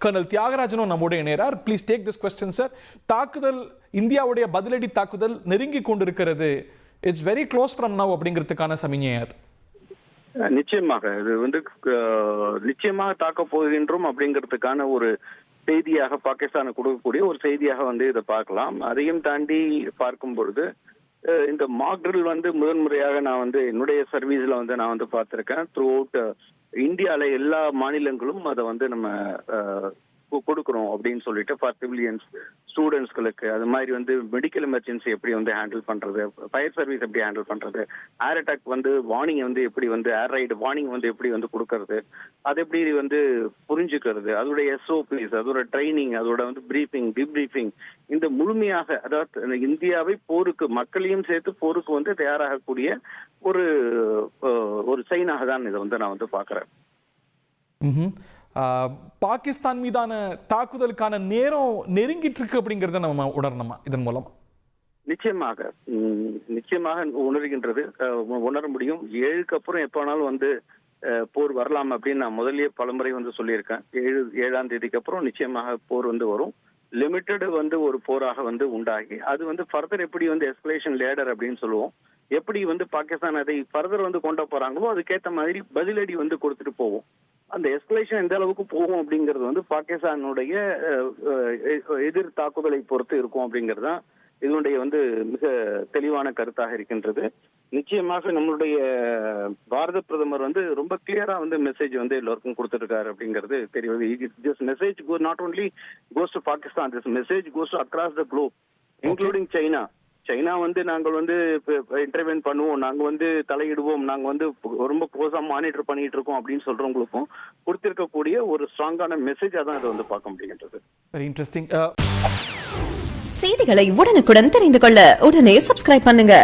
Kernel தியாகராஜனும் நம்முடைய இணையறார். Please take this question sir. தாக்குதல், இந்தியாவுடைய பதிலடி தாக்குதல் நெருங்கி கொண்டிருக்கிறது. It's very close from now அப்படிங்கிறதுக்கான சமிஞை அது. நிச்சயமாக இது நிச்சயமாக தாக்க போகின்றோம் அப்படிங்கிறதுக்கான ஒரு செய்தியாக பாகிஸ்தானை கொடுக்கக்கூடிய ஒரு செய்தியாக இதை பார்க்கலாம். அதையும் தாண்டி பார்க்கும் பொழுது இந்த மாக் ட்ரில் முதன்முறையாக நான் என்னுடைய சர்வீஸ்ல நான் பார்த்திருக்கேன். த்ரூ அவுட் இந்தியால எல்லா மாநிலங்களும் அதை நம்ம கொடுக்குறோம் அப்படின்னு சொல்லிட்டு ஃபார் சிவிலியன்ஸ் ஸ்டூடெண்ட்ஸ்களுக்கு அது மாதிரி மெடிக்கல் எமர்ஜென்சி எப்படி ஹேண்டில் பண்றது, ஃபயர் சர்வீஸ் எப்படி ஹேண்டில் பண்றது, ஏர் அட்டாக் வார்னிங் எப்படி ஏர் ரைடு வார்னிங் எப்படி கொடுக்கறது, அது எப்படி புரிஞ்சுக்கிறது, அதோட எஸ்ஓபிஸ், அதோட ட்ரைனிங், அதோட பிரீஃபிங் டிப்ரீஃபிங், இந்த முழுமையாக அதாவது இந்தியாவை போருக்கு மக்களையும் சேர்த்து போருக்கு தயாராகக்கூடிய ஒரு ஒரு சைனாக தான் இதை நான் பார்க்கிறேன். பாகிஸ்தான் மீதான தாக்குதலுக்கான நேரம் நெருங்கிட்டு இருக்கு அப்படிங்கறத நம்ம உணரணுமா இதன் மூலம்? நிச்சயமாக உணர்கின்றது, உணர முடியும். 7க்கு அப்புறம் எப்பனாலும் போர் வரலாம் அப்படின்னு நான் முதல்லயே பலமுறை சொல்லியிருக்கேன். 7ஆம் தேதிக்கு அப்புறம் நிச்சயமாக போர் வரும். லிமிட்டட் ஒரு போராக உண்டாகி அது ஃபர்தர் எப்படி எஸ்கலேஷன் லேடர் அப்படின்னு சொல்லுவோம், எப்படி பாகிஸ்தான் அதை ஃபர்தர் கொண்டு போறாங்களோ அதுக்கேற்ற மாதிரி பதிலடி கொடுத்துட்டு போவோம். அந்த எஸ்கலேஷன் எந்த அளவுக்கு போகும் அப்படிங்கிறது பாகிஸ்தானுடைய எதிர் தாக்குதலை பொறுத்து இருக்கும் அப்படிங்கிறது தான் இதனுடைய மிக தெளிவான கருத்தாக இருக்கின்றது. நிச்சயமாக நம்மளுடைய பாரத பிரதமர் ரொம்ப கிளியரா மெசேஜ் எல்லோருக்கும் கொடுத்துருக்காரு அப்படிங்கிறது தெரியுது. This message not only goes to Pakistan, this message goes to across the Globe including China. China நாங்கள் இன்டர்வென் பண்ணுவோம், நாங்க தலையிடுவோம், நாங்க ரொம்ப க்ளோஸா மானிட்டர் பண்ணிட்டு இருக்கோம் அப்படின்னு சொல்றவங்களுக்கும் கொடுத்திருக்கக்கூடிய ஒரு ஸ்ட்ராங்கான மெசேஜா தான் இதை பார்க்க முடிகின்றது. Very interesting. செய்திகளை உடனுக்குடன் தெரிந்து கொள்ள உடனே சப்ஸ்கிரைப் பண்ணுங்க.